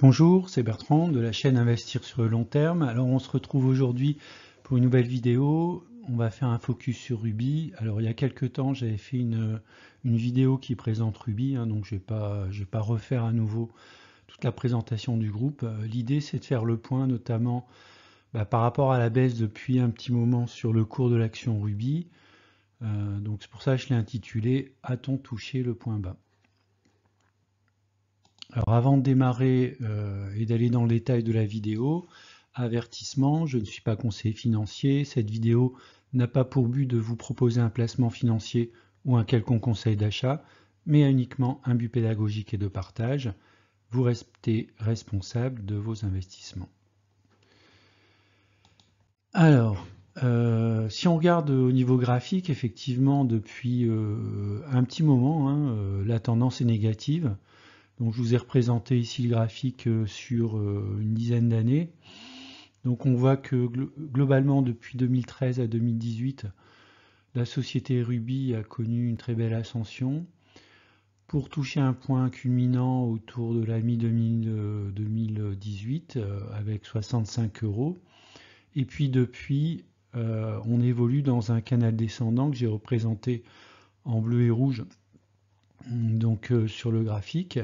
Bonjour, c'est Bertrand de la chaîne Investir sur le long terme. Alors on se retrouve aujourd'hui pour une nouvelle vidéo. On va faire un focus sur Ruby. Alors il y a quelques temps j'avais fait une vidéo qui présente Ruby, donc je vais pas refaire à nouveau toute la présentation du groupe. L'idée c'est de faire le point notamment par rapport à la baisse depuis un petit moment sur le cours de l'action Ruby. Donc c'est pour ça que je l'ai intitulé « A-t-on touché le point bas ?» Alors avant de démarrer et d'aller dans le détail de la vidéo, avertissement, je ne suis pas conseiller financier. Cette vidéo n'a pas pour but de vous proposer un placement financier ou un quelconque conseil d'achat, mais uniquement un but pédagogique et de partage. Vous restez responsable de vos investissements. Alors, si on regarde au niveau graphique, effectivement, depuis un petit moment, la tendance est négative. Donc, je vous ai représenté ici le graphique sur une dizaine d'années. Donc, on voit que globalement, depuis 2013 à 2018, la société Ruby a connu une très belle ascension pour toucher un point culminant autour de la mi-2018 avec 65 €. Et puis, depuis, on évolue dans un canal descendant que j'ai représenté en bleu et rouge donc, sur le graphique,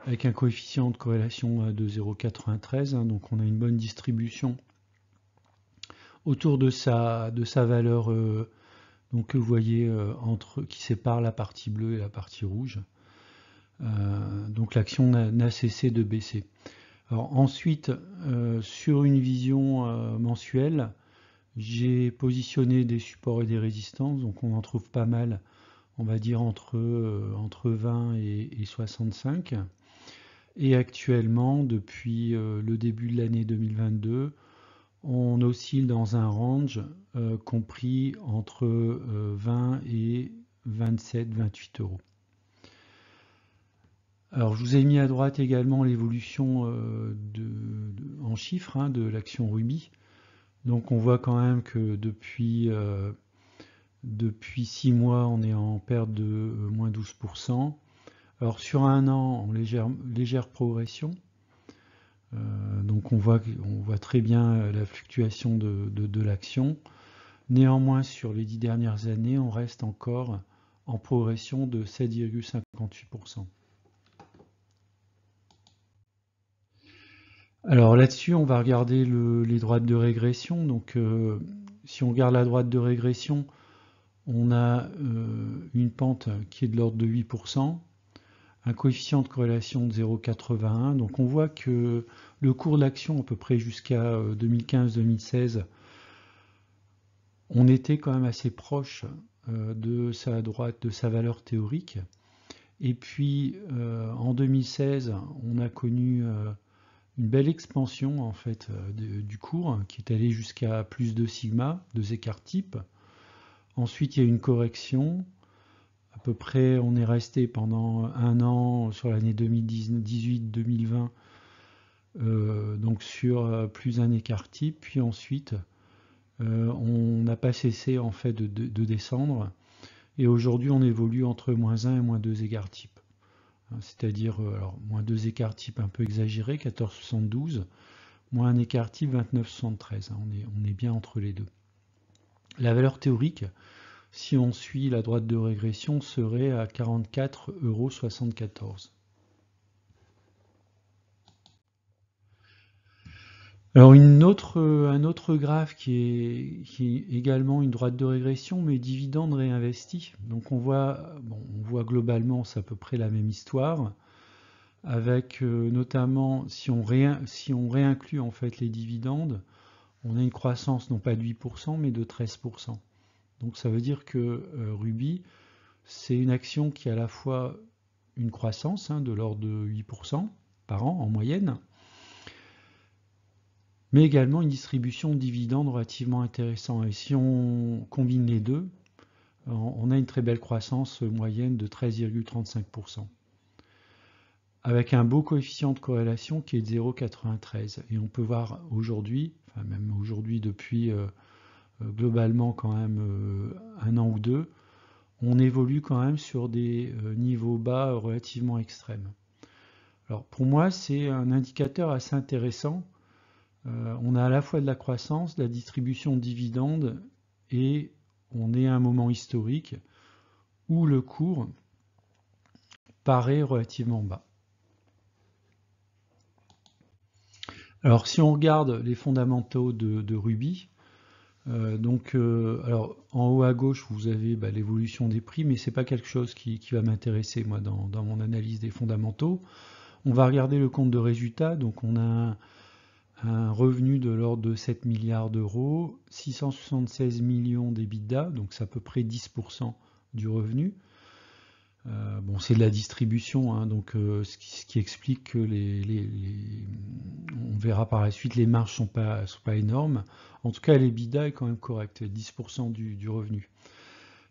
avec un coefficient de corrélation de 0,93, donc on a une bonne distribution autour de sa valeur donc que vous voyez qui sépare la partie bleue et la partie rouge. Donc l'action n'a cessé de baisser. Alors ensuite, sur une vision mensuelle, j'ai positionné des supports et des résistances, donc on en trouve pas mal, on va dire entre 20 et 65. Et actuellement, depuis le début de l'année 2022, on oscille dans un range compris entre 20 et 27-28 €. Alors, je vous ai mis à droite également l'évolution en chiffres de l'action Ruby. Donc, on voit quand même que depuis 6 mois, on est en perte de moins 12%. Alors sur un an, en légère progression, donc on voit très bien la fluctuation de l'action. Néanmoins, sur les 10 dernières années, on reste encore en progression de 7,58%. Alors là-dessus, on va regarder les droites de régression. Donc si on regarde la droite de régression, on a une pente qui est de l'ordre de 8%. Un coefficient de corrélation de 0,81. Donc on voit que le cours de l'action à peu près jusqu'à 2015-2016, on était quand même assez proche de sa valeur théorique. Et puis en 2016, on a connu une belle expansion en fait du cours qui est allé jusqu'à plus de sigma, 2 écarts types. Ensuite, il y a eu une correction. À peu près, on est resté pendant un an sur l'année 2018-2020, donc sur plus un écart type. Puis ensuite, on n'a pas cessé en fait de descendre. Et aujourd'hui, on évolue entre moins 1 et moins 2 écarts types. C'est-à-dire, alors, moins 2 écarts types un peu exagérés, 14,72, moins un écart type, 29,73. On est bien entre les deux. La valeur théorique, si on suit la droite de régression, serait à 44,74 €. Alors un autre graphe qui est également une droite de régression, mais dividende réinvesti. Donc on voit globalement c'est à peu près la même histoire, avec notamment si on réinclut en fait les dividendes, on a une croissance non pas de 8% mais de 13%. Donc ça veut dire que Ruby, c'est une action qui a à la fois une croissance de l'ordre de 8% par an en moyenne, mais également une distribution de dividendes relativement intéressante. Et si on combine les deux, on a une très belle croissance moyenne de 13,35%, avec un beau coefficient de corrélation qui est de 0,93. Et on peut voir aujourd'hui, enfin même aujourd'hui depuis globalement quand même un an ou deux, on évolue quand même sur des niveaux bas relativement extrêmes. Alors pour moi, c'est un indicateur assez intéressant. On a à la fois de la croissance, de la distribution de dividendes et on est à un moment historique où le cours paraît relativement bas. Alors si on regarde les fondamentaux de Ruby, alors en haut à gauche vous avez l'évolution des prix, mais c'est pas quelque chose qui va m'intéresser moi dans mon analyse des fondamentaux. On va regarder le compte de résultat, donc on a un revenu de l'ordre de 7 milliards d'euros, 676 millions d'EBITDA, donc c'est à peu près 10% du revenu. Bon, c'est de la distribution, hein, donc ce qui explique que on verra par la suite, les marges sont pas énormes. En tout cas, l'EBITDA est quand même correct, 10% du revenu.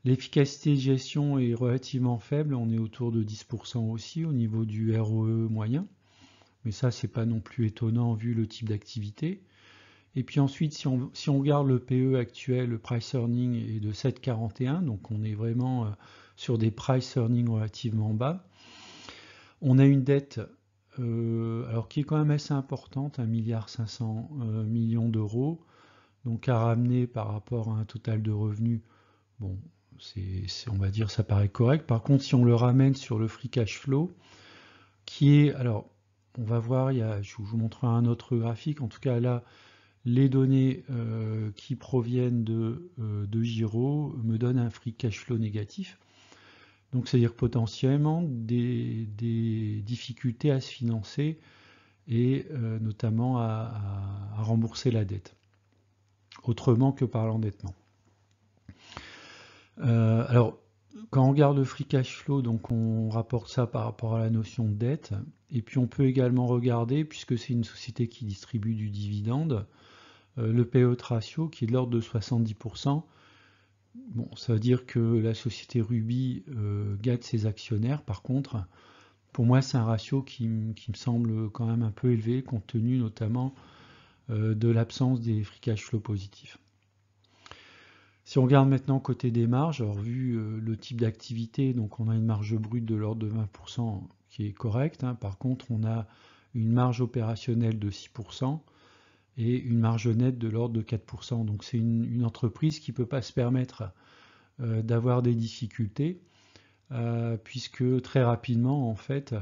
L'efficacité de gestion est relativement faible, on est autour de 10% aussi au niveau du ROE moyen. Mais ça, c'est pas non plus étonnant vu le type d'activité. Et puis ensuite, si on regarde le PE actuel, le price earning est de 7,41, donc on est vraiment sur des price earning relativement bas. On a une dette alors qui est quand même assez importante, 1,5 milliard d'euros, donc à ramener par rapport à un total de revenus, bon, on va dire ça paraît correct. Par contre, si on le ramène sur le free cash flow, qui est, alors on va voir, je vous montrerai un autre graphique, en tout cas là, les données qui proviennent de Giro me donnent un free cash flow négatif. Donc c'est-à-dire potentiellement des difficultés à se financer et notamment à rembourser la dette, autrement que par l'endettement. Alors, quand on regarde le free cash flow, donc on rapporte ça par rapport à la notion de dette, et puis on peut également regarder, puisque c'est une société qui distribue du dividende, le payout ratio qui est de l'ordre de 70%. Bon, ça veut dire que la société Ruby gâte ses actionnaires. Par contre, pour moi, c'est un ratio qui me semble quand même un peu élevé, compte tenu notamment de l'absence des free cash flow positifs. Si on regarde maintenant côté des marges, alors vu le type d'activité, donc on a une marge brute de l'ordre de 20% qui est correcte. Hein. Par contre, on a une marge opérationnelle de 6% et une marge nette de l'ordre de 4%. Donc c'est une entreprise qui ne peut pas se permettre d'avoir des difficultés, puisque très rapidement, en fait,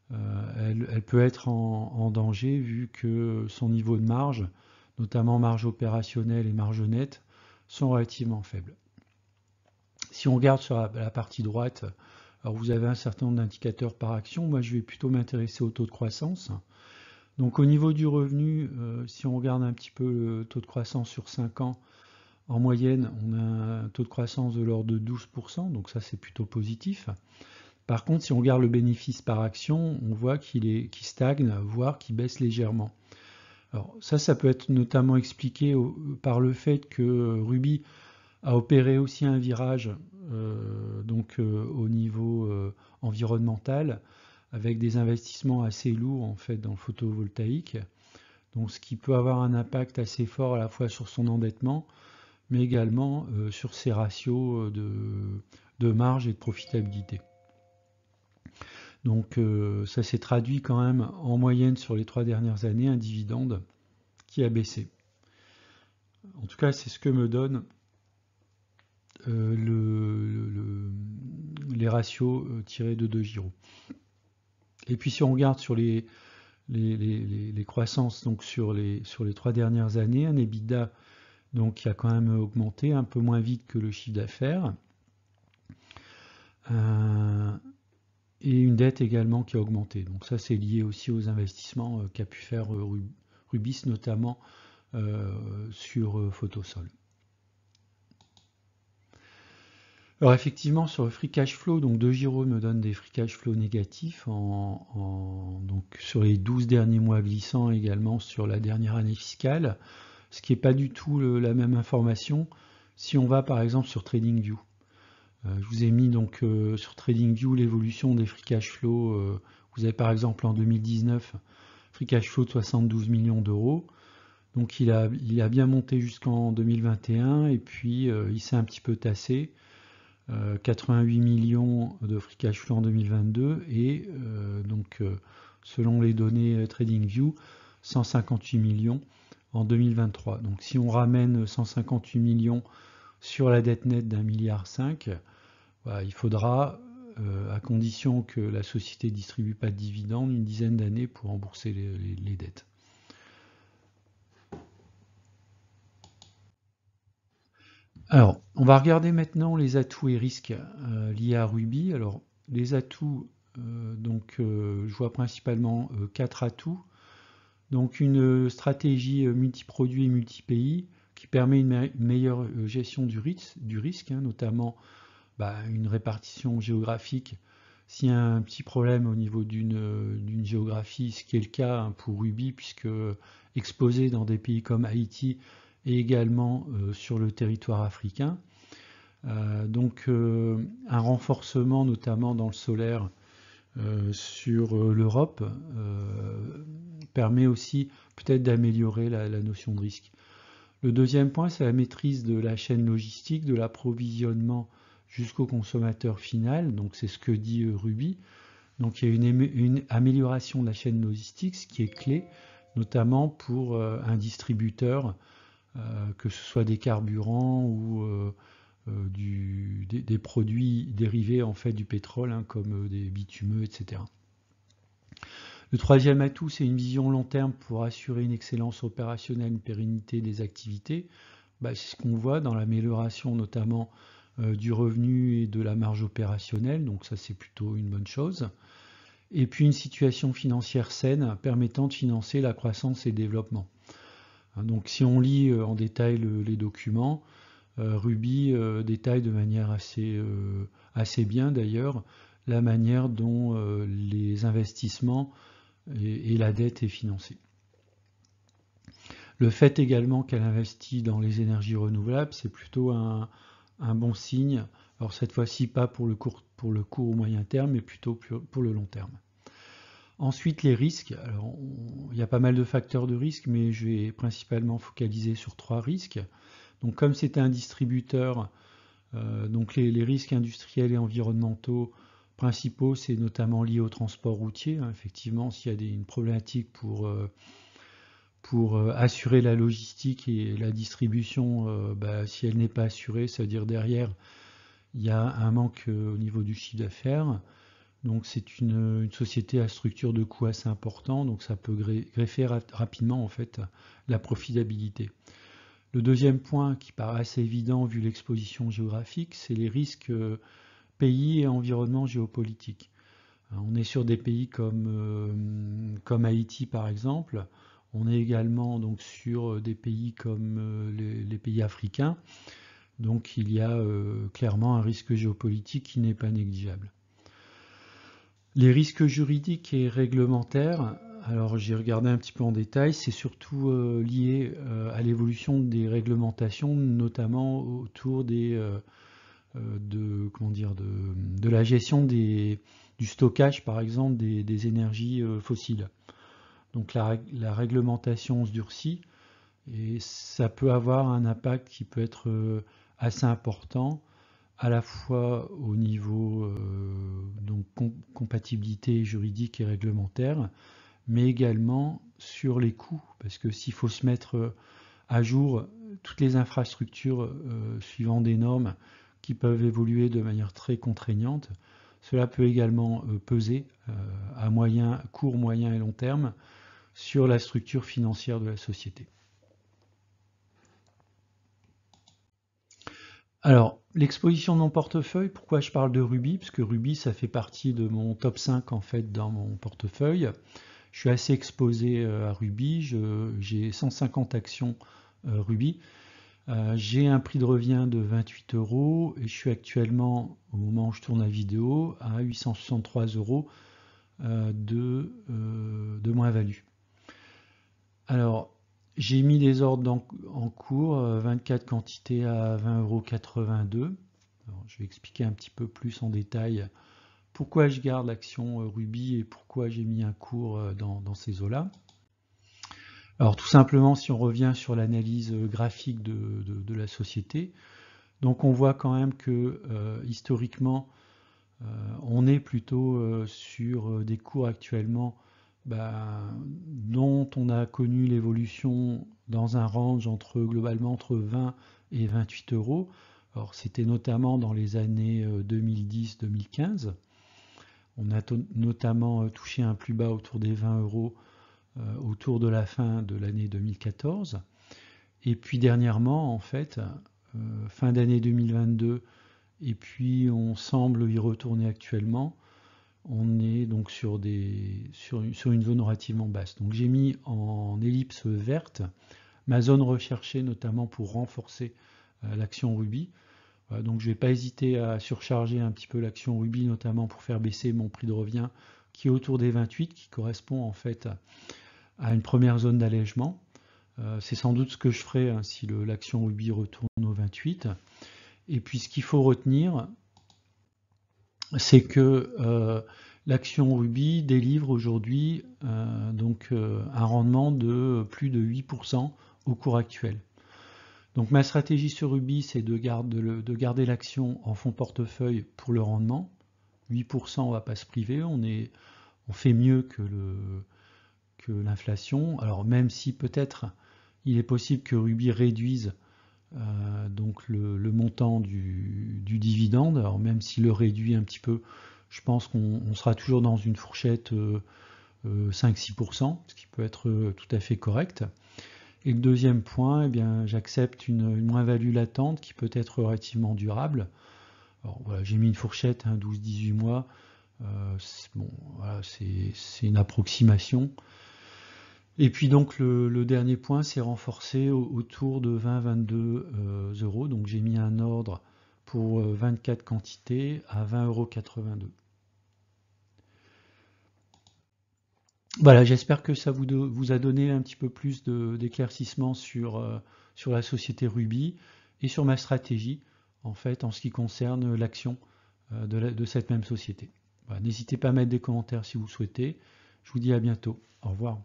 elle peut être en danger vu que son niveau de marge, notamment marge opérationnelle et marge nette, sont relativement faibles. Si on regarde sur la partie droite, alors vous avez un certain nombre d'indicateurs par action. Moi, je vais plutôt m'intéresser au taux de croissance. Donc au niveau du revenu, si on regarde un petit peu le taux de croissance sur 5 ans, en moyenne, on a un taux de croissance de l'ordre de 12%, donc ça c'est plutôt positif. Par contre, si on regarde le bénéfice par action, on voit qu'il stagne, voire qu'il baisse légèrement. Alors ça peut être notamment expliqué par le fait que Ruby a opéré aussi un virage au niveau environnemental, avec des investissements assez lourds en fait dans le photovoltaïque, donc ce qui peut avoir un impact assez fort à la fois sur son endettement, mais également sur ses ratios de marge et de profitabilité. Donc ça s'est traduit quand même en moyenne sur les 3 dernières années, un dividende qui a baissé. En tout cas, c'est ce que me donne les ratios tirés de Giro. Et puis si on regarde sur les croissances donc sur les 3 dernières années, un EBITDA donc qui a quand même augmenté un peu moins vite que le chiffre d'affaires, et une dette également qui a augmenté. Donc ça c'est lié aussi aux investissements qu'a pu faire Rubis, notamment sur Photosol. Alors effectivement, sur le free cash flow, donc De Giro me donne des free cash flow négatifs donc sur les 12 derniers mois glissants, également sur la dernière année fiscale, ce qui n'est pas du tout la même information si on va par exemple sur TradingView. Je vous ai mis donc sur TradingView l'évolution des free cash flow. Vous avez par exemple en 2019 free cash flow de 72 millions d'euros. Donc il a bien monté jusqu'en 2021 et puis il s'est un petit peu tassé. 88 millions de free cash flow en 2022 et donc selon les données TradingView, 158 millions en 2023. Donc si on ramène 158 millions sur la dette nette d'1,5 milliard, voilà, il faudra, à condition que la société ne distribue pas de dividendes, une dizaine d'années pour rembourser les dettes. Alors, on va regarder maintenant les atouts et risques liés à Ruby. Alors, les atouts, je vois principalement 4 atouts. Donc, une stratégie multiproduit et multi-pays qui permet une meilleure gestion du risque, notamment une répartition géographique. S'il y a un petit problème au niveau d'une géographie, ce qui est le cas pour Ruby, puisque exposé dans des pays comme Haïti et également sur le territoire africain. Un renforcement notamment dans le solaire sur l'Europe permet aussi peut-être d'améliorer la notion de risque. Le deuxième point, c'est la maîtrise de la chaîne logistique, de l'approvisionnement jusqu'au consommateur final. Donc c'est ce que dit Ruby. Donc il y a une amélioration de la chaîne logistique, ce qui est clé, notamment pour un distributeur, que ce soit des carburants ou des produits dérivés en fait du pétrole, comme des bitumeux, etc. Le troisième atout, c'est une vision long terme pour assurer une excellence opérationnelle, une pérennité des activités. C'est ce qu'on voit dans l'amélioration notamment du revenu et de la marge opérationnelle, donc ça c'est plutôt une bonne chose. Et puis une situation financière saine permettant de financer la croissance et le développement. Donc si on lit en détail les documents, Ruby détaille de manière assez bien d'ailleurs la manière dont les investissements et la dette est financée. Le fait également qu'elle investit dans les énergies renouvelables, c'est plutôt un bon signe. Alors cette fois-ci, pas pour le court ou moyen terme, mais plutôt pour le long terme. Ensuite, les risques. Alors, il y a pas mal de facteurs de risque, mais je vais principalement focaliser sur 3 risques. Donc, comme c'est un distributeur, les risques industriels et environnementaux principaux, c'est notamment lié au transport routier. Effectivement, s'il y a une problématique pour assurer la logistique et la distribution, si elle n'est pas assurée, c'est-à-dire derrière, il y a un manque au niveau du chiffre d'affaires. Donc c'est une société à structure de coûts assez important, donc ça peut greffer rapidement en fait la profitabilité. Le deuxième point qui paraît assez évident vu l'exposition géographique, c'est les risques pays et environnement géopolitique. On est sur des pays comme Haïti par exemple. On est également donc sur des pays comme les pays africains. Donc il y a clairement un risque géopolitique qui n'est pas négligeable. Les risques juridiques et réglementaires, alors j'ai regardé un petit peu en détail, c'est surtout lié à l'évolution des réglementations, notamment autour de la gestion du stockage, par exemple, des énergies fossiles. Donc la réglementation se durcit et ça peut avoir un impact qui peut être assez important, à la fois au niveau compatibilité juridique et réglementaire, mais également sur les coûts, parce que s'il faut se mettre à jour toutes les infrastructures suivant des normes qui peuvent évoluer de manière très contraignante, cela peut également peser à court, moyen et long terme sur la structure financière de la société. Alors, l'exposition de mon portefeuille, pourquoi je parle de Ruby? Parce que Ruby, ça fait partie de mon top 5 en fait dans mon portefeuille. Je suis assez exposé à Ruby, j'ai 150 actions Ruby. J'ai un prix de revient de 28 € et je suis actuellement, au moment où je tourne la vidéo, à 863 € de moins-value. Alors, j'ai mis des ordres en cours, 24 quantités à 20,82 €. Je vais expliquer un petit peu plus en détail pourquoi je garde l'action Ruby et pourquoi j'ai mis un cours dans ces eaux-là. Alors tout simplement, si on revient sur l'analyse graphique de la société, donc on voit quand même que historiquement, on est plutôt sur des cours actuellement dont on a connu l'évolution dans un range globalement entre 20 et 28 euros. Alors c'était notamment dans les années 2010-2015. On a notamment touché un plus bas autour des 20 euros autour de la fin de l'année 2014. Et puis dernièrement, en fait, fin d'année 2022, et puis on semble y retourner actuellement, on est donc sur une zone relativement basse. Donc j'ai mis en ellipse verte ma zone recherchée, notamment pour renforcer l'action Ruby. Donc je ne vais pas hésiter à surcharger un petit peu l'action Ruby, notamment pour faire baisser mon prix de revient qui est autour des 28, qui correspond en fait à une première zone d'allègement. C'est sans doute ce que je ferai si l'action Ruby retourne au 28. Et puis ce qu'il faut retenir, c'est que l'action Ruby délivre aujourd'hui un rendement de plus de 8% au cours actuel. Donc ma stratégie sur Ruby, c'est de garder l'action en fonds portefeuille pour le rendement. 8%, on ne va pas se priver, on fait mieux que l'inflation. Alors même si peut-être il est possible que Ruby réduise donc le montant du dividende, alors même s'il le réduit un petit peu, je pense qu'on sera toujours dans une fourchette 5-6%, ce qui peut être tout à fait correct. Et le deuxième point, eh bien, j'accepte une moins-value latente qui peut être relativement durable. Alors, voilà, j'ai mis une fourchette, 12-18 mois. Voilà, c'est une approximation. Et puis donc le dernier point, c'est renforcé autour de 20-22 euros. Donc j'ai mis un ordre pour 24 quantités à 20,82 €. Voilà, j'espère que ça vous a donné un petit peu plus d'éclaircissement sur la société Ruby et sur ma stratégie, en fait, en ce qui concerne l'action de cette même société. Voilà, n'hésitez pas à mettre des commentaires si vous souhaitez. Je vous dis à bientôt. Au revoir.